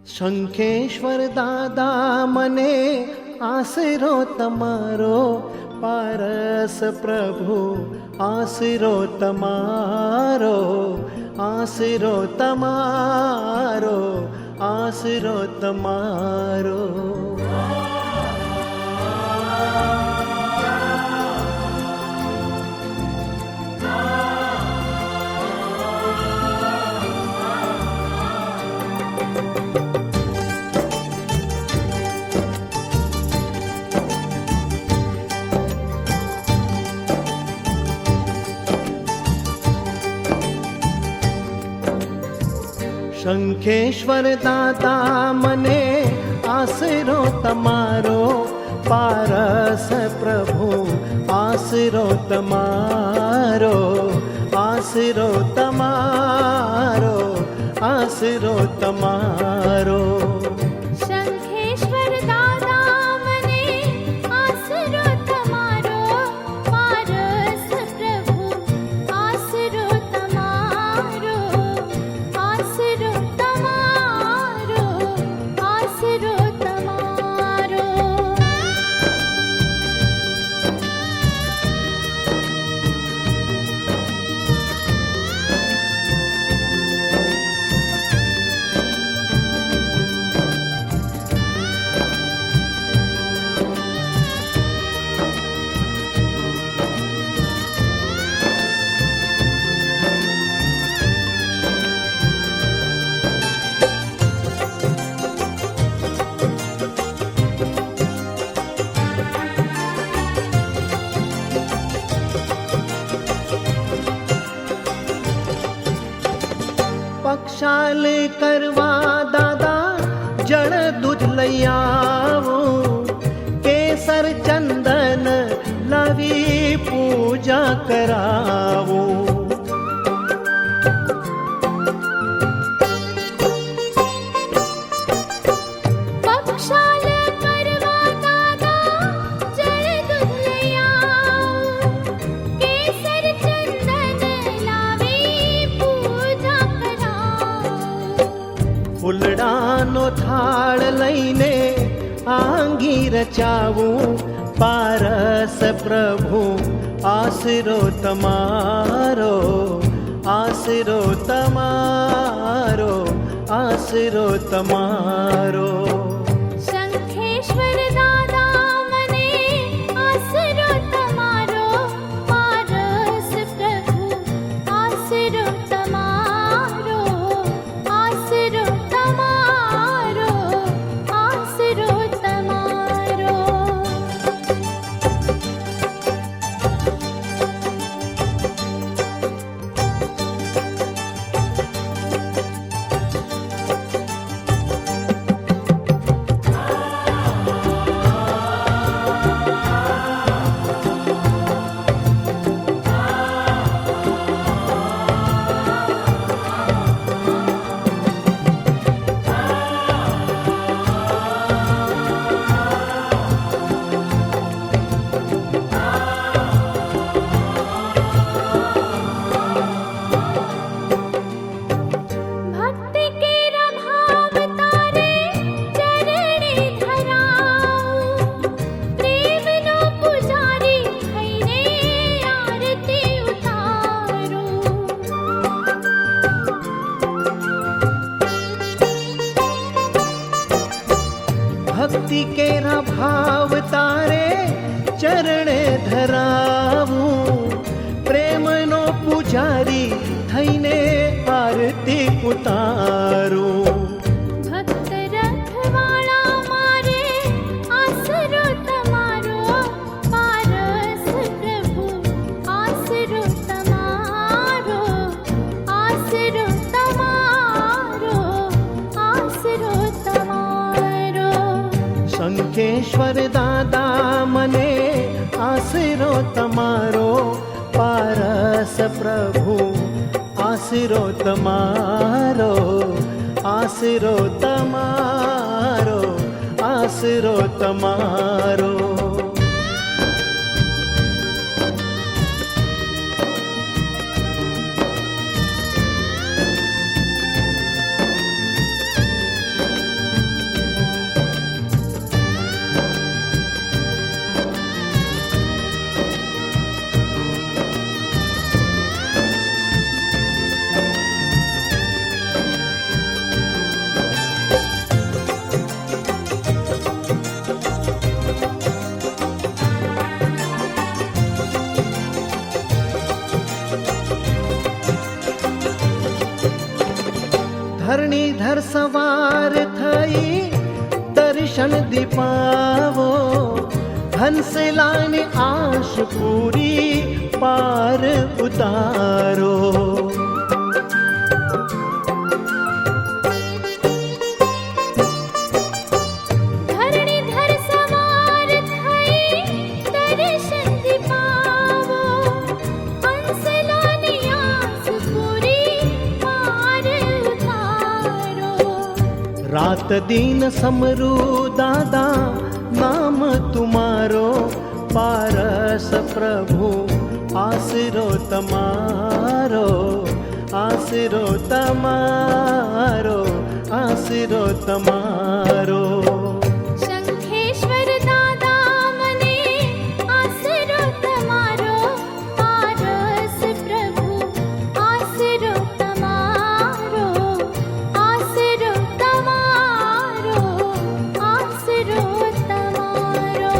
શંખેશ્વર દાદા મને આશરો તમારો, પારસ પ્રભુ આશરો તમારો, આશરો તમારો, આશરો તમારો. શંખેશ્વર દાદા મને આશરો તમારો, પારસ પ્રભુ આશરો તમારો, આશરો તમારો, આશરો તમારો. શંખેશ્વર દાદા મને આશરો તમારો, પારસ પ્રભુ આશરો તમારો, આશરો તમારો, આશરો તમારો. પક્ષાલ કરવા દાદા જળ દૂધ લઈ આવો, કેસર ચંદન લાવી પૂજા કરાવો. પક્ષાલ કરવા દાદા જળ દૂધ લઈ આવો, કેસર ચંદન લાવી પૂજા કરાવો. ફૂલડાનો થાળ લઈને આંગી રચાવું, પારસ પ્રભુ આશરો તમારો, આશરો તમારો, આશરો તમારો. શંખેશ્વર દાદા મને આશરો તમારો, પારસ પ્રભુ આશરો તમારો, આશરો તમારો, આશરો તમારો. भक्ति केरा भाव तारे चरणे धराऊं, प्रेमनो पुजारी थईने आरती उतारूं. ભક્તિ કેરા ભાવ તારે ચરણે ધરાવું, પ્રેમનો પૂજારી થઈને આરતી ઉતારું. ભક્ત રખવાળા મારે આશરો તમારો, પારસ પ્રભુ આશરો તમારો, આશરો તમારો, આશરો તમારો. શંખેશ્વર દાદા મને આશરો તમારો, પારસ પ્રભુ આશરો તમારો, આશરો તમારો, આશરો તમારો. सवार थई दर्शन दीपावो, हंसलानी आश पूरी पार उतारो। धरणीधर सवार थई दर्शन दीपावो, हंसलानी आस पूरी पार उतारो। रात दिन समरू दादा नाम तुम्हारो, पारस प्रभु आसरो तमारो, आसरो तमारो, आसरो तमारो। शंखेश्वर दादा मने आसरो तमारो, पारस प्रभु आसरो तमारो, आसरो तमारो, आसरो तमारो।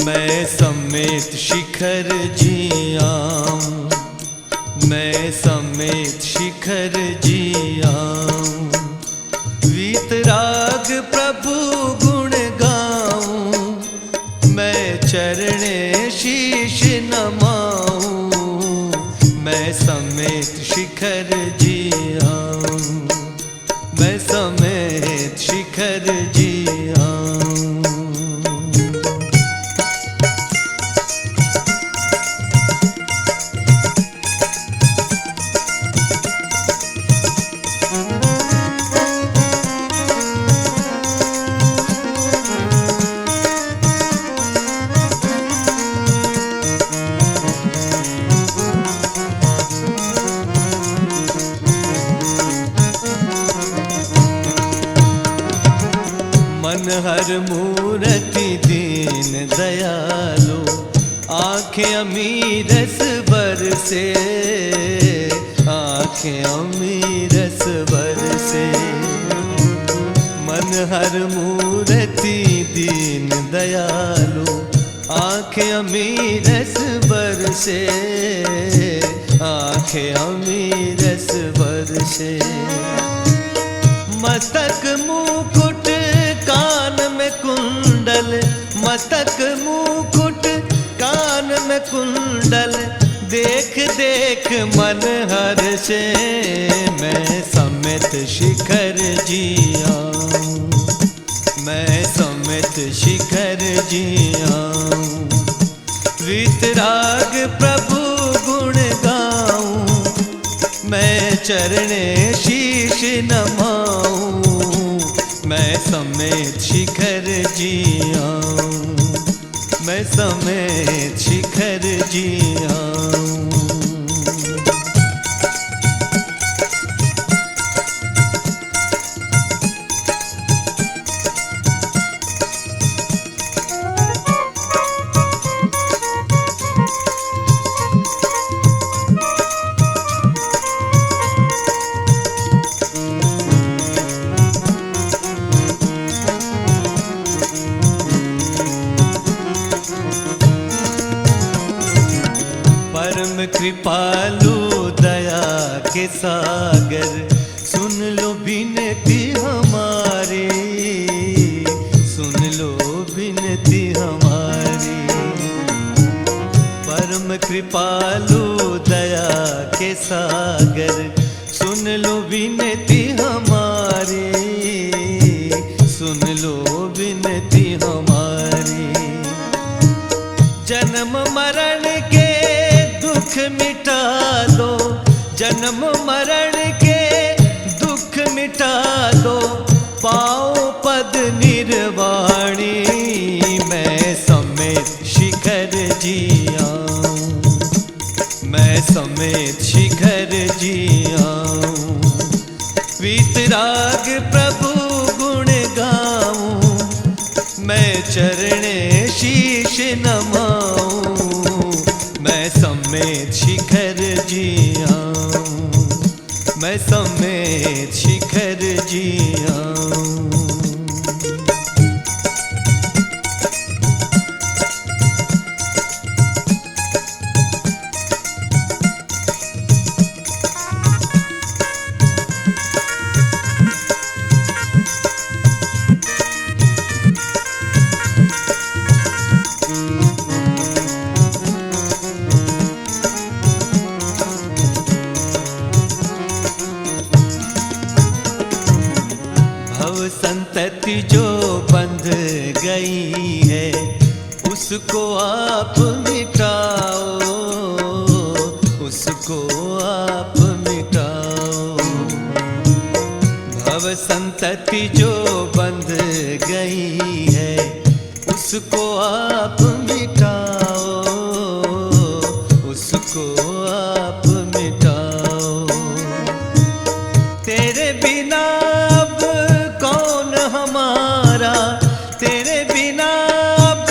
मैं समेत शिखर जी आऊं, मैं समेत शिखर जी आऊं, वीतराग प्रभु गुण गाऊं, मैं चरणे शीश नमाऊं, मैं समेत शिखर जी आऊं, मैं समेत शिखर जी आऊं। मन हर मूरति दीन दयालु, आँखें अमीरस बरसे, आँखें अमीरस बरसे। मन हर मूरति दीन दयालु, आँखें अमीरस बरसे, आँखें अमीरस बरसे। मस्तक मुकुट कान में कुंडल, मस्तक मुकुट कान में कुंडल, देख देख मन हर्षे, मैं समेत शिखर जी आऊं, मैं समेत शिखर जी आऊं, वीतराग प्रभु गुण गाऊं, मैं चरणे शीश नमाऊं, मैं समेत शिखर जी आऊं, मैं समेत शिखर जी आऊं। परम कृपालु दया के सागर, सुन लो विनती हमारी, सुन लो विनती हमारी। परम कृपालु दया के सागर, सुन लो विनती हमारी, सुन लो विनती हमारी। जन्म मरण के दुख मिटा दो, जन्म मरण के दुख मिटा दो, पाओ पद निर्वाणी। मैं समेत शिखर जी आऊं, मैं समेत शिखर जी आऊं। वीतराग प्रभु गुण गाऊं, मैं चरणे शीश नमाऊं। मैं समेत शिखर जी आऊं, मैं समेत शिखर जी आऊं। संतति जो बंध गई है, उसको आप मिटाओ, उसको आप मिटाओ। भव संतति जो बंध गई है, उसको आप मिटाओ, उसको आप मिटाओ। तेरे बिना हमारा, तेरे बिना अब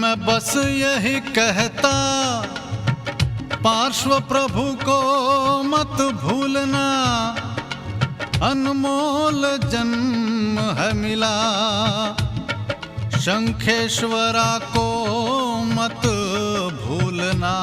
मैं बस यही कहता, पार्श्व प्रभु को मत भूलना। अनमोल जन्म है मिला, शंखेश्वरा को मत भूलना।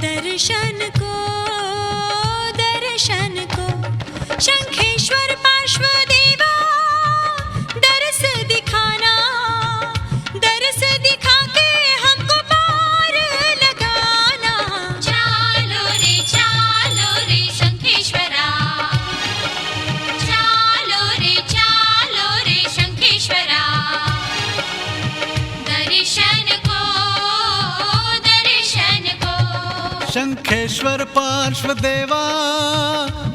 दर्शन को, दर्शन को, शंखेश्वर पार्श्व देवा, दरस दिखाना, दरस दिखा के हमको पार लगाना। चालो रे शंखेश्वरा, चालो रे शंखेश्वरा। दर्शन को, दर्शन को, शंखेश्वर पार्श्व देवा,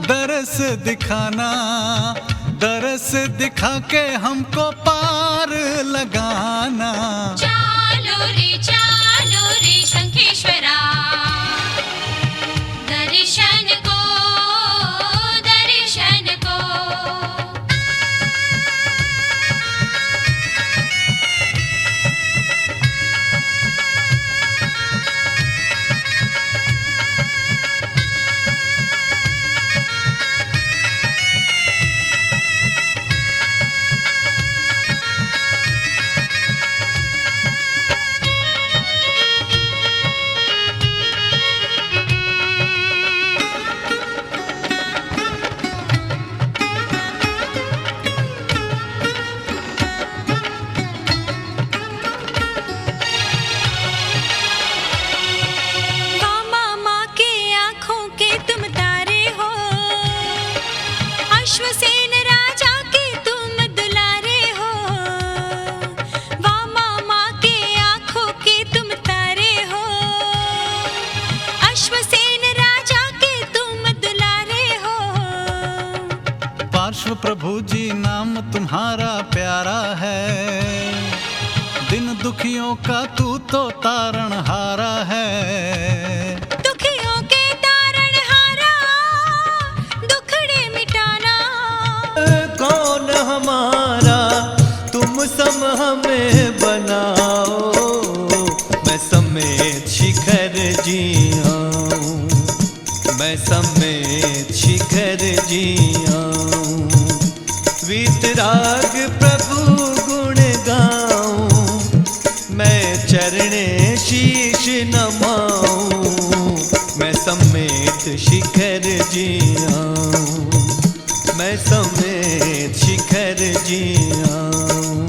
दरस दिखाना, दरस दिखा के हमको पार लगाना। चालो रे शंखेश्वरा, दर्शन को, दर्शन को। अश्वसेन राजा के तुम दुलारे हो, वामा माँ के आँखों के तुम तारे हो। अश्वसेन राजा के तुम दुलारे हो। पार्श्व प्रभु जी नाम तुम्हारा प्यारा है, दिन दुखियों का तू तो तारणहारा है। दुखियों के तारणहारा, दुखड़े मिटाना। कौन हमारा तुम सम हमें बनाओ, मैं समेत शिखर जी आऊं, मैं समेत शिखर जी आऊं। वीतराग प्रभु गुण गाऊं, मैं चरणे शीश नमाऊं, मैं समेत शिखर जी आऊं, मैं समेत शिखर जी आऊं।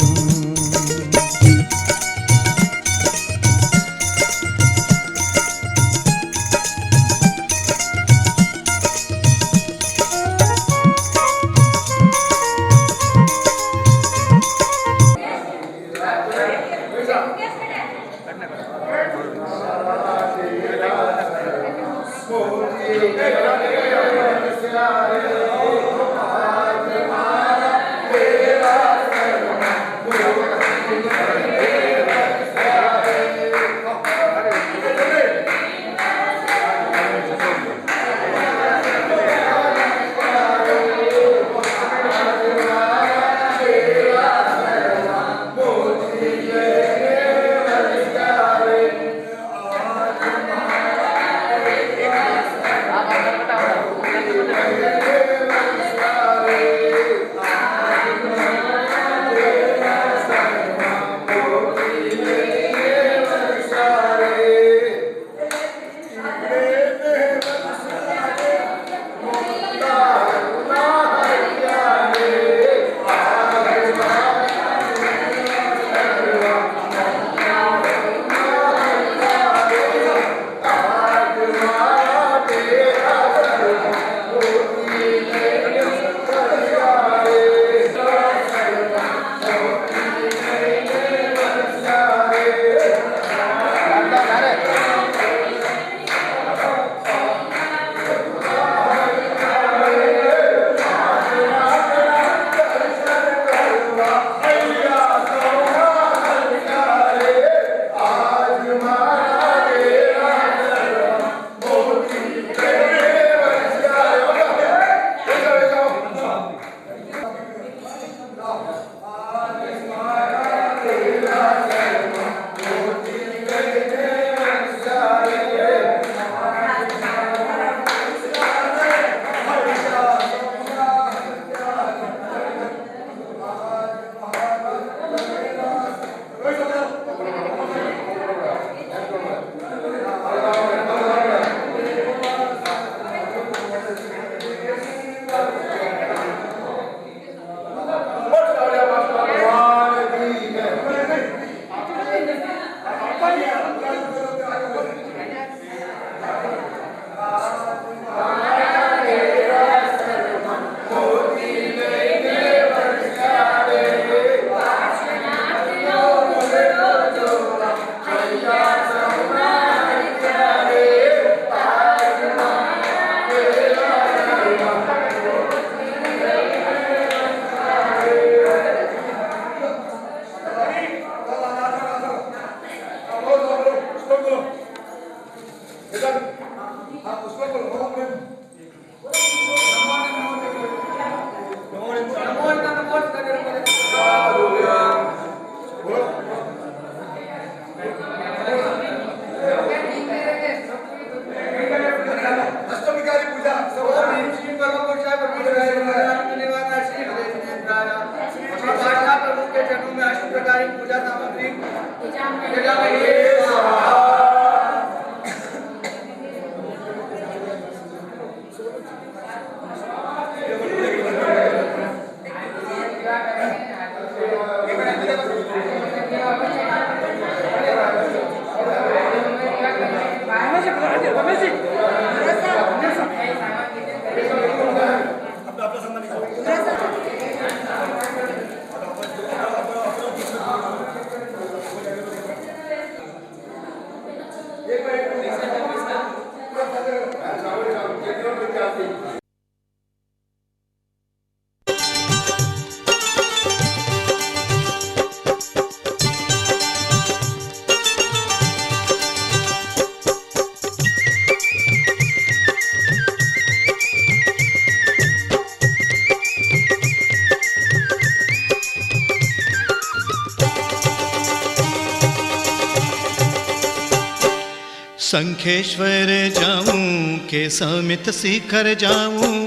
शंखेश्वर जाऊं के समित शिखर जाऊं,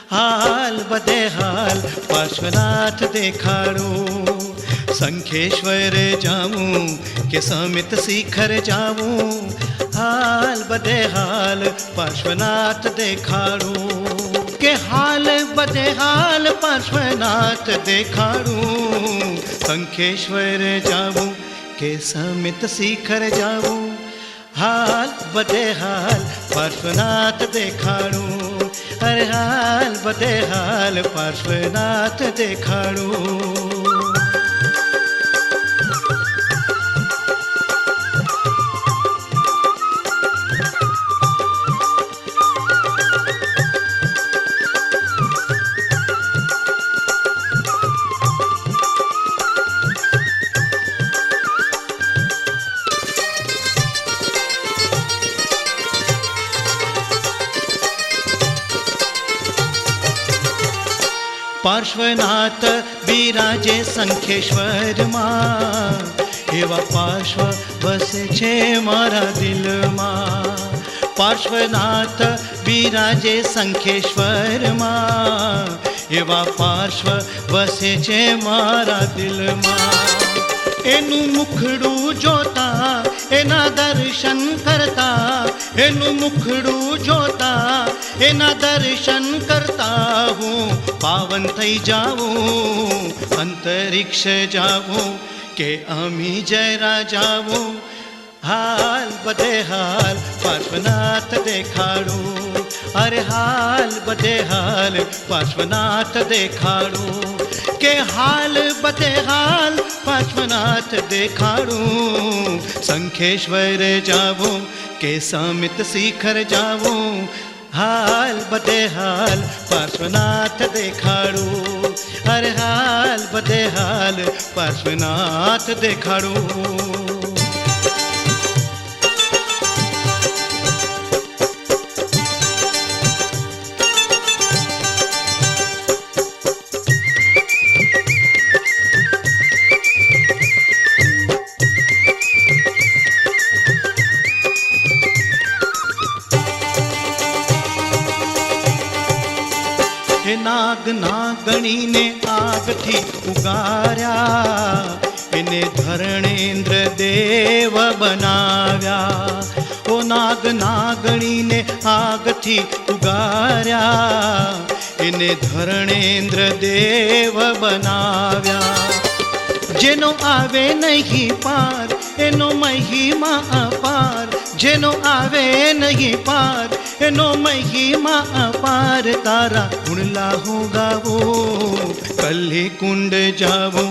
हाल बदे हाल पार्श्वनाथ देखाड़ो। शंखेश्वर जाऊं के समित शिखर जाऊं, हाल बदे हाल पार्श्वनाथ देखाड़ो। के हाल बदे हाल पार्श्वनाथ देखाड़ो। शंखेश्वर जाऊं के समित शिखर जाऊं, हाल बदे हाल पार्श्वनाथ देखाड़ो। अरे हाल बदे हाल पार्श्वनाथ देखाड़ो। पार्श्वनाथ विराजे शंखेश्वर માં, એવા પાર્શ્વ વસે છે મારા દિલમાં। પાર્શ્વનાથ વિરાજે શંખેશ્વર માં, એવા પાર્શ્વ વસે છે મારા દિલમાં। એનું મુખડું જોતા એના દર્શન કરતા, એનું મુખડું જોતા એના દર્શન કરતા હું પાવન થઈ જાઉં, અંતરિક્ષ જાઉં કે અમી જરા જાઉં। હાલ બદે હાલ પાર્શ્વનાથ દેખાડો। અરે હાલ બદે હાલ પાર્શ્વનાથ દેખાડો। के हाल बदे हाल पार्श्वनाथ देखाड़ो। शंखेश्वर जावो के समित शिखर जावो, हाल बदे हाल पार्श्वनाथ देखाड़ो। अरे हाल बदे हाल पार्श्वनाथ देखाड़ो। नाग नागणी ने आग थी उगार्या, इने धरणेन्द्र देव बनाव्या। ओ नाग नागणी ने आग थी उगार्या, इने धरणेन्द्र देव बनाव्या। जेनो आवे नहीं पार एनो महिमा अपार, जेनो आवे नहीं पार एनो महिमा अपार। तारा गुणला हो गावो कल्ली कुंड जावो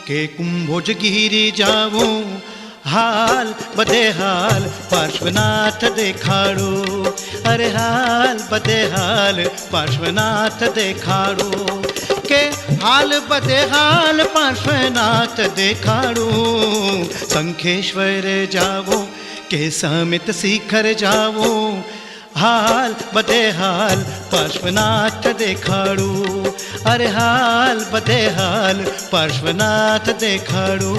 के कुंभोजगिरी जावो। हाल बदे हाल पार्श्वनाथ देखाड़ो। अरे हाल बदे हाल पार्श्वनाथ देखाड़ो। के हाल बदे हाल पार्श्वनाथ देखाड़ो। शंखेश्वर जावो के समित शिखर जावो, हाल बदे हाल पार्श्वनाथ देखाड़ो। अरे हाल बदे हाल पार्श्वनाथ देखाड़ो।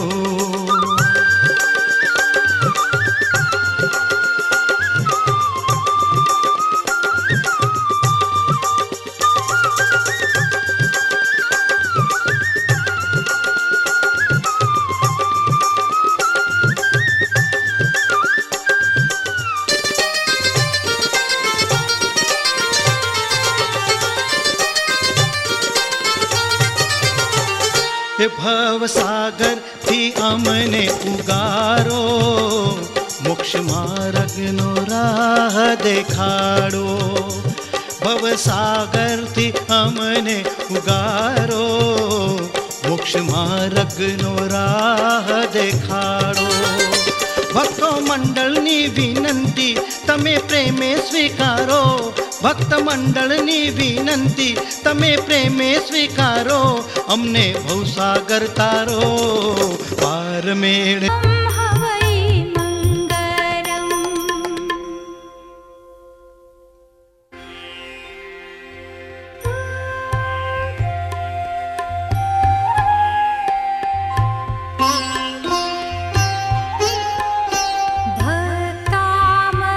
भव सागर थी अमने उगारो, मोक्ष मार्ग नो राह देखाड़ो। भव सागर थी अमने उगारो, मोक्ष मार्ग नो राह देखाड़ो। भक्तो मंडलनी विनंती तमे प्रेमे स्वीकारो। भक्त मंडलनी विनंती तमे प्रेमे स्वीकारो। अमने भवसागर तारो पार मेळ। हवै मंगलम। भक्तामर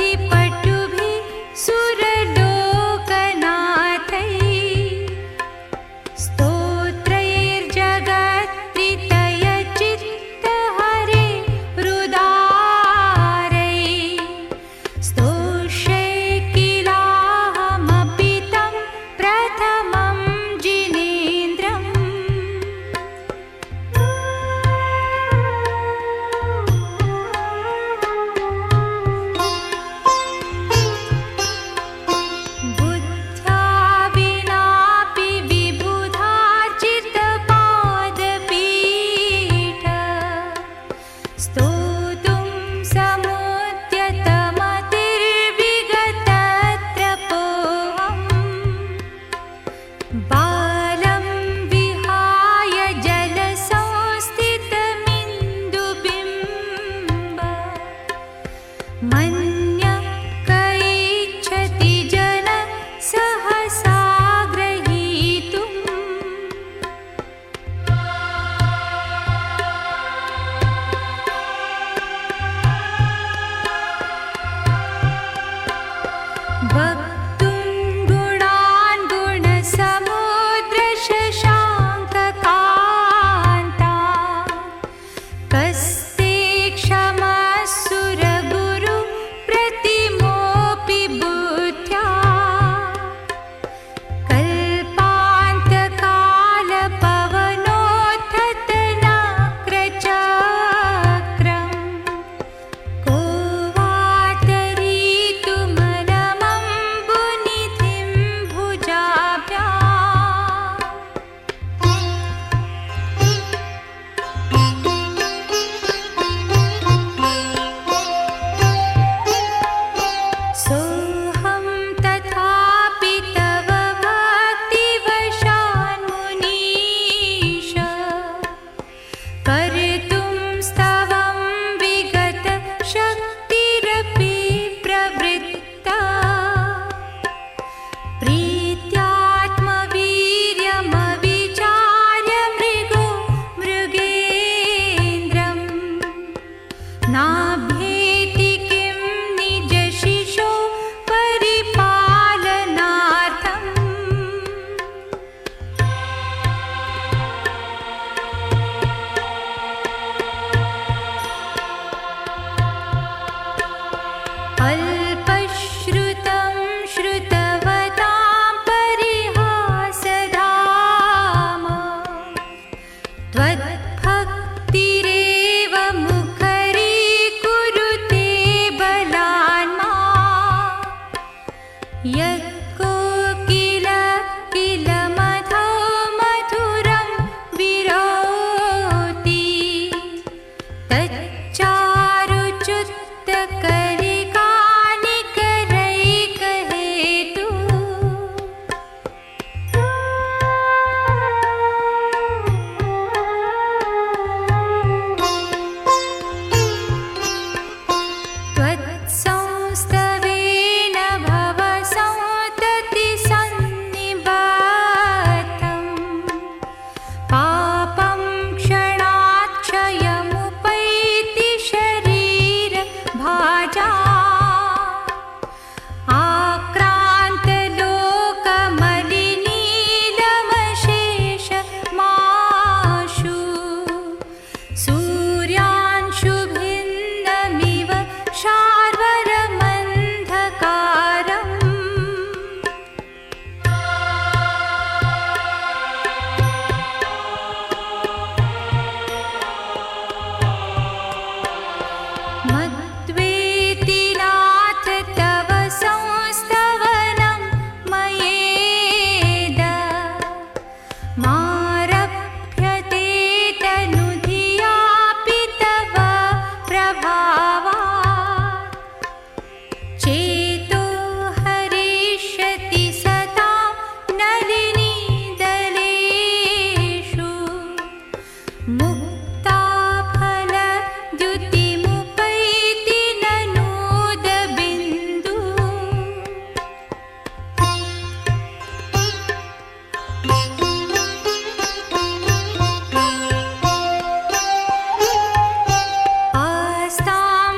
दद्भूतबुद्धिपटुभिः सुरलोकनाथैः स्तोत्रैर्जगत्प्रीतयचित्तहरे हृदारैः स्तोष्ये किलाहमपि तं प्रथमं जिनेन्द्रम् बुद्ध्या विनापि विबुधार्जितपादपीठ स्तोतुं समुद्यतमतिर्विगतत्रपोऽहम् बालं विहाय जलसंस्थितमिन्दुबिम्ब मन्यः कैच्छति जन सहसा ग्रहीतुम् वक्तुं गुणान् गुणसमुद्रशशाङ्ककान्ता कस्ते क्षमः सुरगुरु प्रतिमोऽपि बुद्ध्या कल्पान्तकालपवनोत्थतनक्रचक्रम् को वातरीतुमनमम्बुनिधिं भुजाभ्याम् सोऽहं तथापि तव भक्तिवशान्मुनीश कर्तुं स्तवं विगतशक्तिरपि प्रवृत्ता प्रीत्यात्मवीर्यमविचार्य मृगो मृगेन्द्रम् नाभ्येति किं निजशिशो परिपालनार्थम् अल्पश्रुतं श्रुतवतां परिहासधाम त्वद्भक्तिरेव मुखरीकुरुते बलान्मा यत्कोकिल किल मधो मधुरं विरोति तच्चारुच्युत्तकलिकानिकरैकहेतु त्वत्संस्तवेन भवसंततिसन्निबद्धम् पापं क्षणात् क्षयमुपैति शरीरभाजा आक्रान्तलोकमलिनीलमशेषमाशु सूर्यांशुभिन्नमिव शार्वरमन्धकारम् मद्वेति नाथ तव संस्तवनं मयेद मारभ्यते तनुधियापि तव प्रभावात् चेतो हरिष्यति सतां नलिनीदलेषु मुक्ताफलद्युतिमुपैति ननूदबिन्दु आस्तां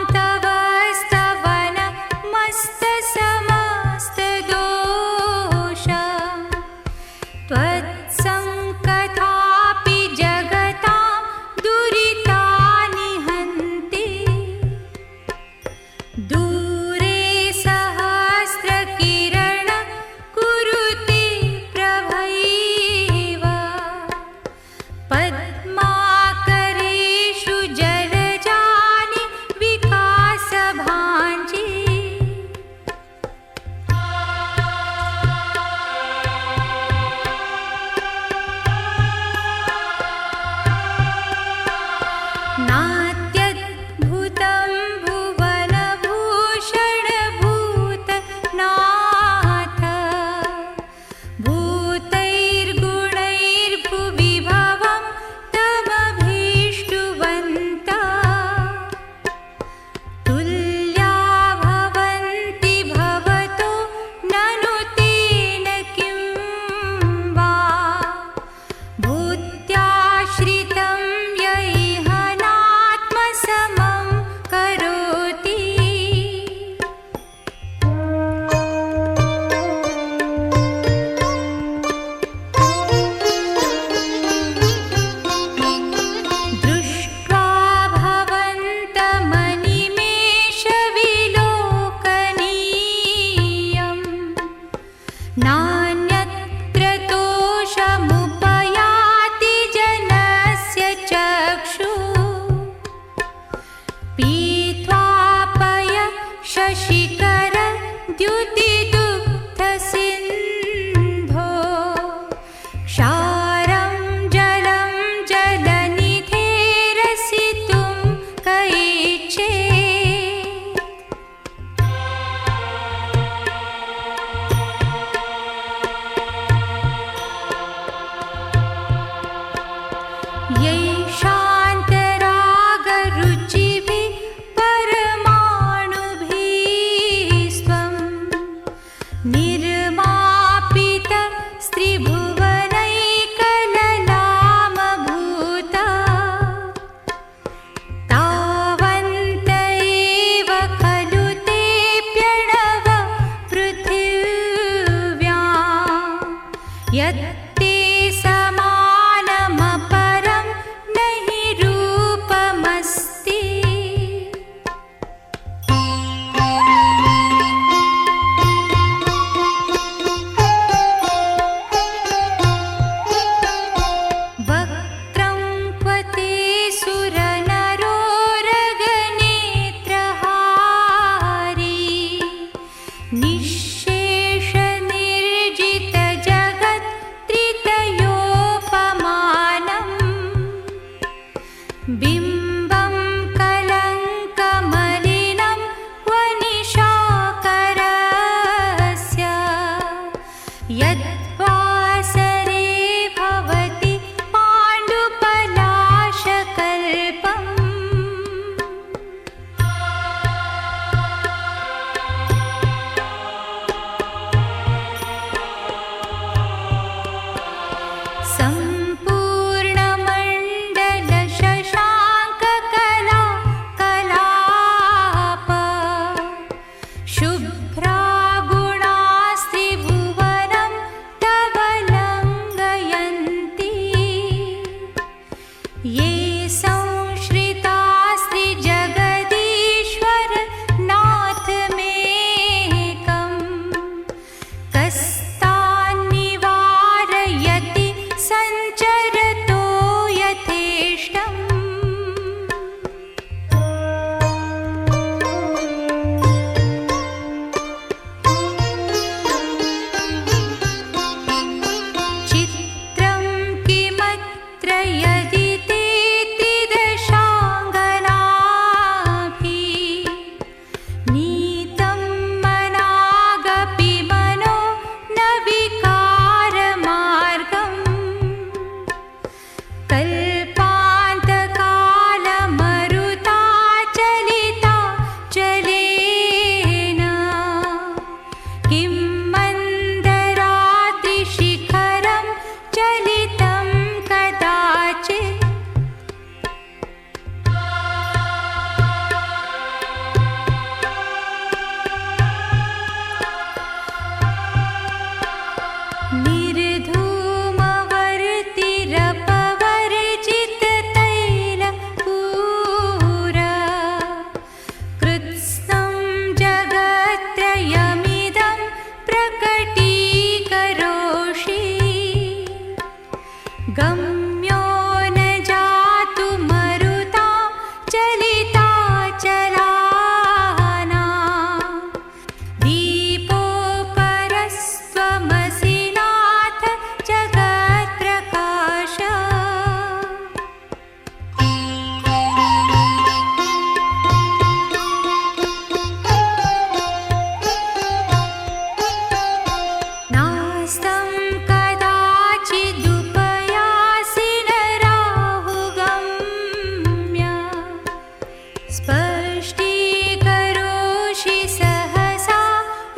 वृष्टिकरोषि सहसा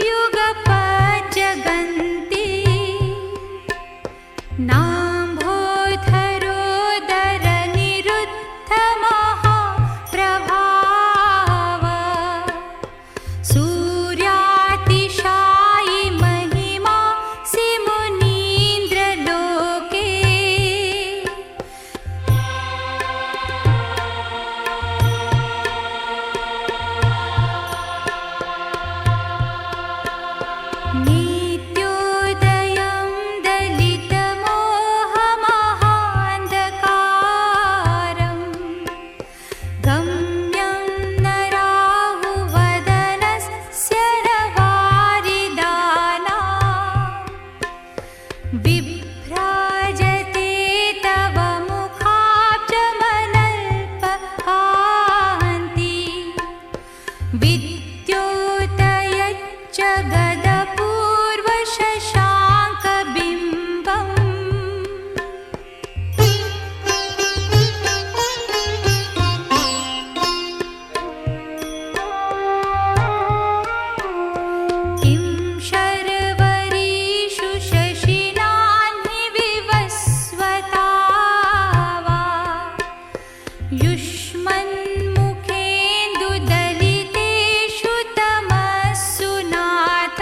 युगपज्जगन्ति नाम्भोधरोदरनिरुद्धमहाप्रभाव सूर्यातिशायि महिमा सि मुनीन्द्रलोके नित्योदयं दलितमोहमहान्धकारं गम्यं न राहुवदनस्य न वारिदाना विभ्राजते तव मुखाब्जमनल्पकान्ति विद्योतयच्च गदपूर्वशशाङ्कबिम्बम् किं शर्वरीषु शशिनान्हि विवस्वता वा युष्मन्मुखेन्दुदलितेषु तमस्सु नाथ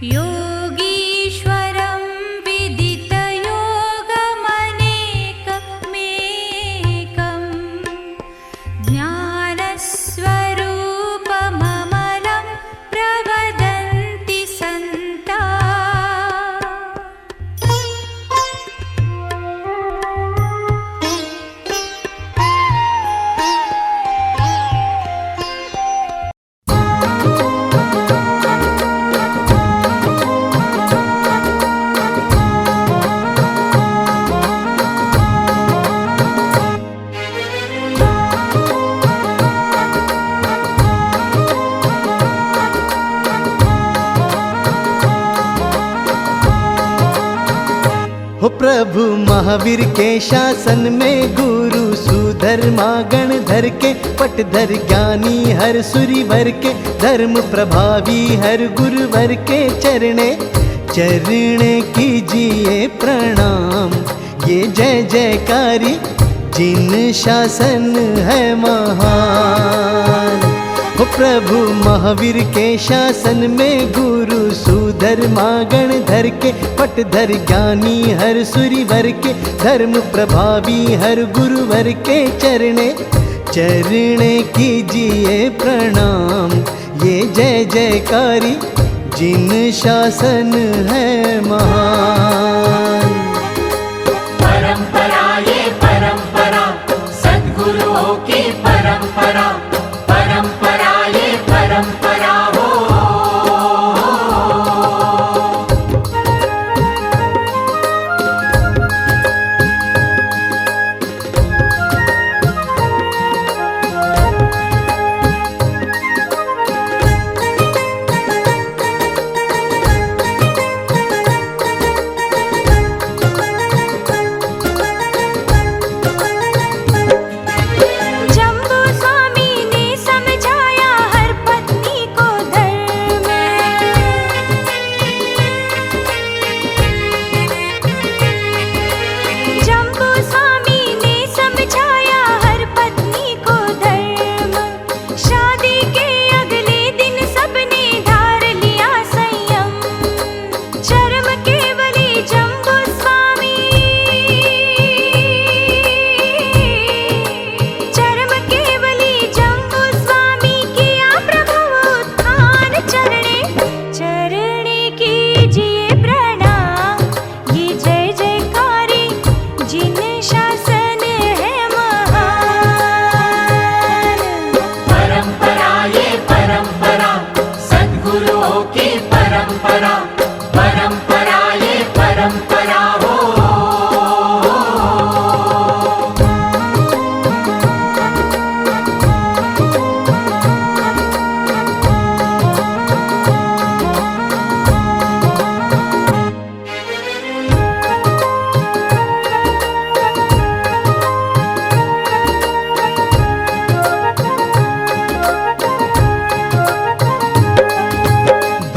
योगीश्वरं विदितयोगमनेकमेकं ज्ञानस्वरूपममलं प्रवदन्ति सन्ता। हो प्रभु महावीर के शासन में गुरु सुधर्मा गण धर के पटधर ज्ञानी हर सुरीवर के धर्म प्रभावी हर गुरुवर के चरणे चरणे कीजिए प्रणाम। ये जय जयकारी जिन शासन है महान। हो प्रभु महावीर के शासन में गुरु सुधर्मा गण धर के पटधर ज्ञानी हर सुरीवर के धर्म प्रभावी हर गुरुवर के चरणे चरणे कीजिए प्रणाम। ये जय जयकारी जिन शासन है महान। परंपरा ये परंपरा सद्गुरुओं की परंपरा, परंपरा ये परंपरा हो। जम्बू स्वामी ने समझाया हर पत्नी को धर्म। जम्बू स्वामी ने समझाया हर पत्नी को धर्म। शादी के अगले दिन सबने धार लिया संयम। चरम केवली जम्बू स्वामी, चरम केवली जम्बू स्वामी किया प्रभु उत्थान। चरणे चरणे कीजिए प्रणाम। ये जय जयकारी जिन शासन है महान। परंपरा ये परंपरा सद्गुरुओं की परंपरा, परंपरा ये परंपरा हो।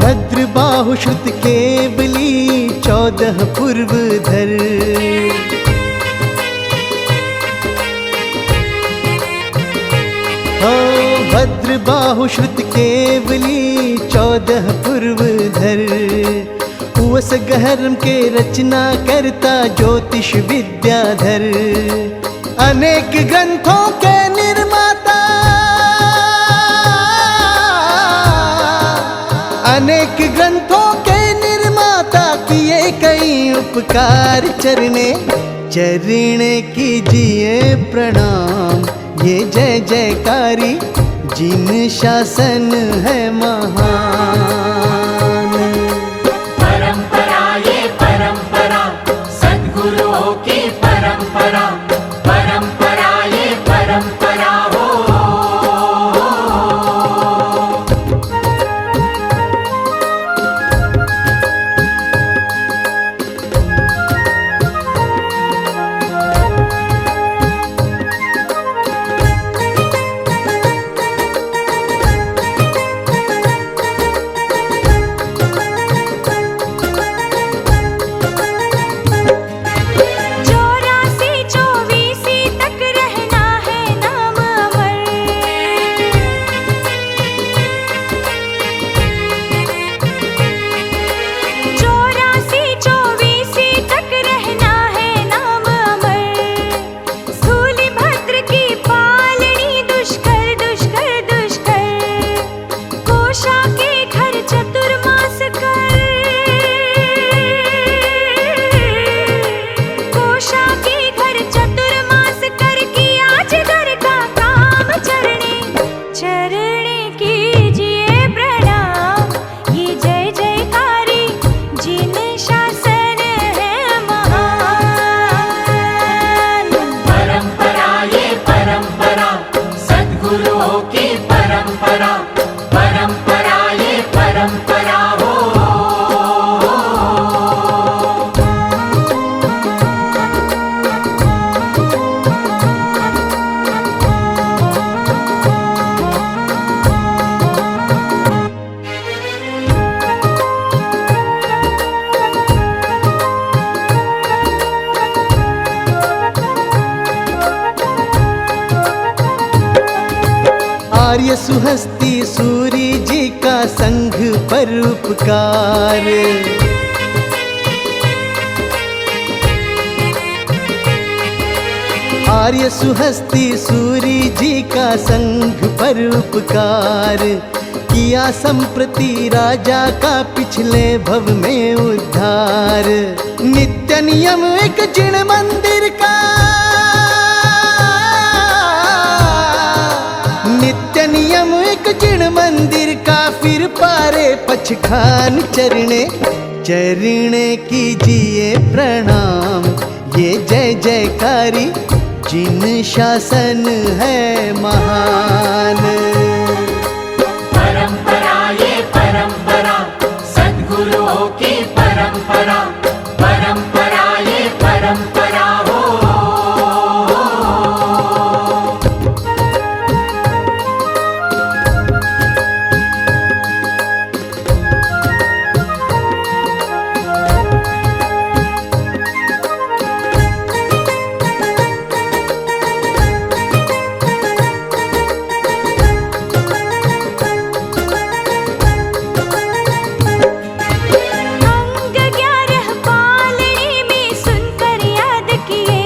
भद्र बाहु श्रुत केवली 14 पूर्व धर। हो भद्र बाहु श्रुत केवली 14 पूर्व धर। उवस गहरम के रचना करता ज्योतिष विद्याधर। अनेक ग्रंथों के निर्माता, अनेक ग्रंथों के निर्माता किए कई उपकार। चरणे चरणे कीजिए प्रणाम। ये जय जयकारी जिन शासन है महान। परंपरा ये परंपरा सद्गुरुओं की परंपरा, परंपरा ये परंपरा हो। आर्य सुहस्ती सूरी जी का संघ पर उपकार। आर्य सुहस्ती सूरी जी का संघ पर उपकार। किया संप्रति राजा का पिछले भव में उद्धार। नित्य नियम एक जिण मंदिर का, नित्य नियम एक जिण मंदिर का, फिर पारे पचखान चरणे चरणे कीजिए प्रणाम। ये जय जयकारी जिन शासन है महान। परंपरा ये परंपरा सद्गुरुओं की परंपरा। परंपरा ये परंपरा हो। अंग 11 पालने में सुनकर याद किए।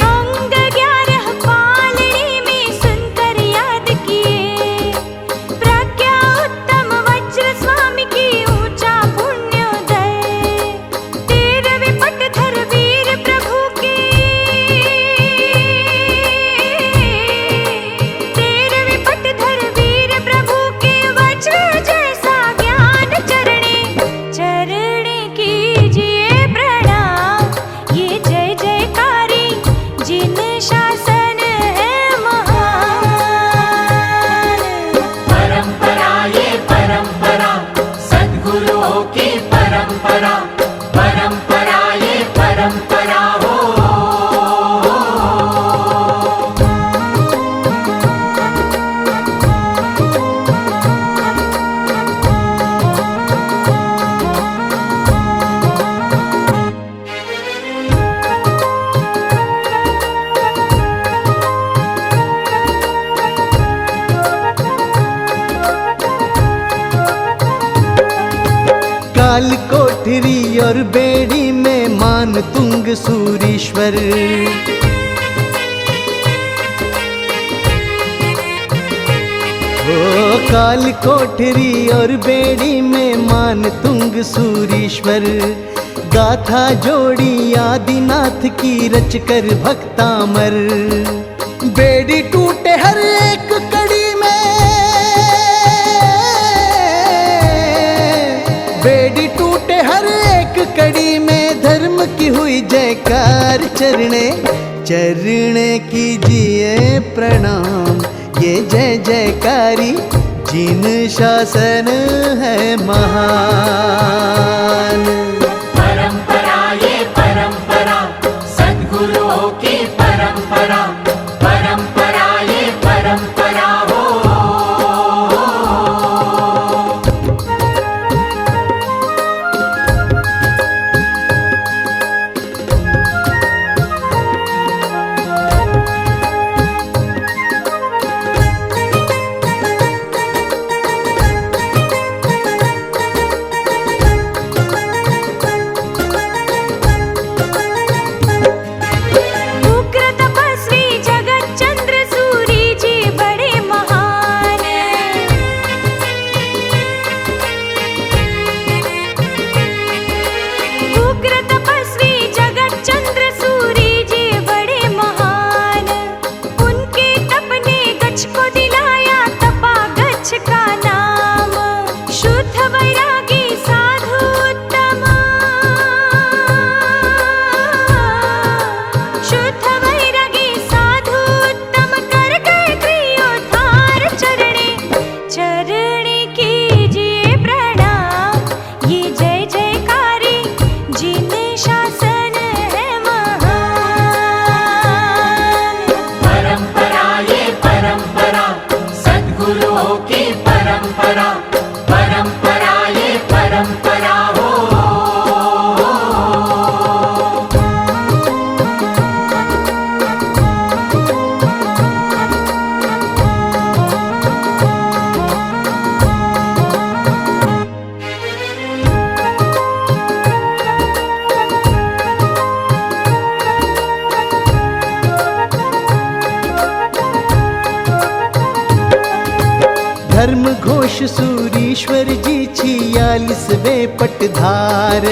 अंग 11 पालने में सुनकर याद किए। प्रज्ञा उत्तम वज्र स्वामी की ऊंचा पुण्योदय। 13वें पटधर वीर प्रभु की, 13वें पटधर वीर प्रभु के वज्र जैसा ज्ञान चरणे चरणे कीजिए प्रणाम। ये जय जयकारी जिन शासन है महान। परंपरा ये परंपरा सद्गुरुओं की परंपरा। परंपरा ये परंपरा हो। काल कोठरी और बेड़ी में मान तुंग सूरीश्वर। ओ काल कोठरी और बेड़ी में मान तुंग सूरीश्वर। गाथा जोड़ी आदिनाथ की रचकर भक्तामर। बेड़ी टूटे हर एक कड़ी में, बेड़ी टूटे हर एक कड़ी में, धर्म की हुई जयकार चरणे चरणे कीजिए प्रणाम। ये जय जयकारी जिन शासन है महान। परंपरा ये परंपरा सद्गुरुओं की परंपरा। परंपरा ये परंपरा हो। उग्र तपस्वी जगत चंद्र सूरी जी बड़े महान। उग्र तपस्वी जगत चंद्र सूरी जी बड़े महान। उनके तप ने गच्छ को दिलाया तपा गच्छ का नाम। शुद्ध वैरागी साधु उत्तम, शुद्ध वैरागी साधु उत्तम कर गए क्रियोद्धार चरणे चरणे कीजिए प्रणाम। ये जय जयकारी जिन शासन है महान। परंपरा ये परंपरा सद्गुरुओं की परंपरा। परंपरा ये परंपरा हो। धर्म घोष सूरीश्वर जी 46वें पटधार।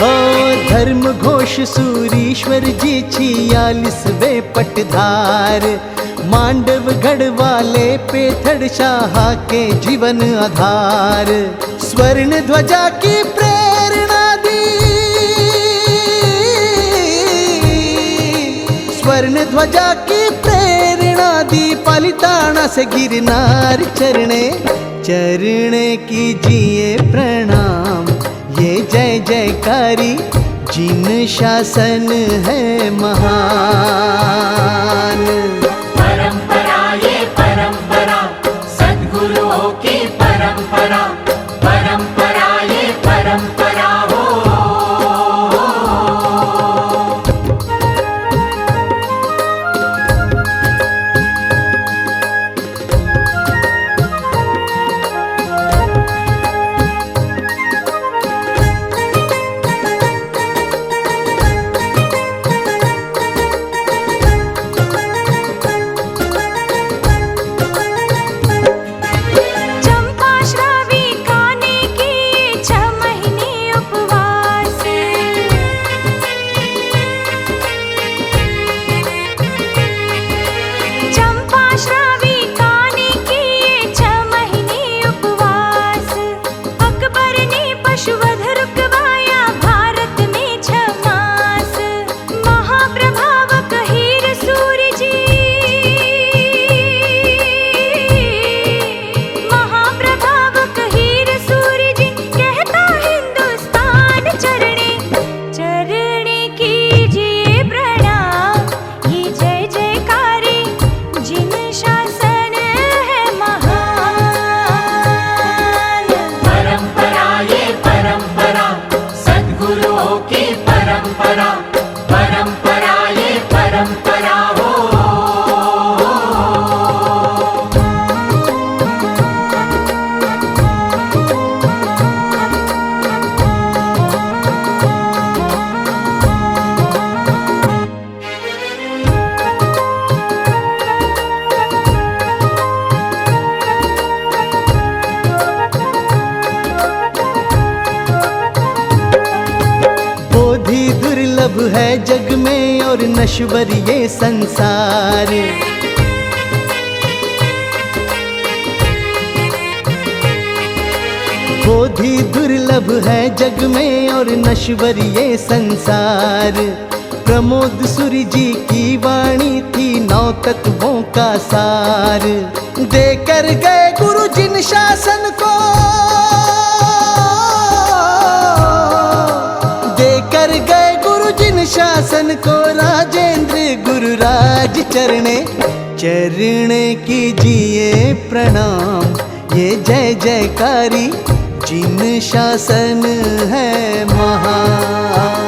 ओ धर्म घोष सूरीश्वर जी 46वें पटधार। मांडव गढ़ वाले पेथड़ शाह के जीवन आधार। स्वर्ण ध्वजा की प्रेरणा दी, स्वर्ण ध्वजा की प्रेरणा दी। पालिताना से गिरनार चरणे चरणे कीजिए प्रणाम। ये जय जयकारी जिन शासन है महान। परंपरा ये परंपरा सद्गुरुओं की परंपरा। परंपरा ये परंपरा हो। चंपा श्रावी काने की 6 महीने उपवास। चंपा श्रावी काने की 6 महीने उपवास। अकबर ने पशुवध रुकवाया भारत में 6 मास। महाप्रभावक हीर सूर्य जी, महाप्रभावक हीर सूर्य जी कहता हिंदुस्तान चरणे चरणे कीजिए प्रणाम। ये जय जयकारी जिन शासन है महान। परंपरा ये परंपरा सद्गुरुओं की परंपरा। परंपरा ये परंपरा हो। बोधि दुर्लभ है जग में और नश्वर ये संसार। बोधि दुर्लभ है जग में और नश्वर ये संसार। प्रमोद सूरि जी की वाणी थी 9 तत्वों का सार। देकर गए गुरु जिन शासन को, देकर गए गुरु जिन शासन को। राजेंद्र गुरुराज चरणे चरणे कीजिए प्रणाम। ये जय जयकारी जिन शासन है महान।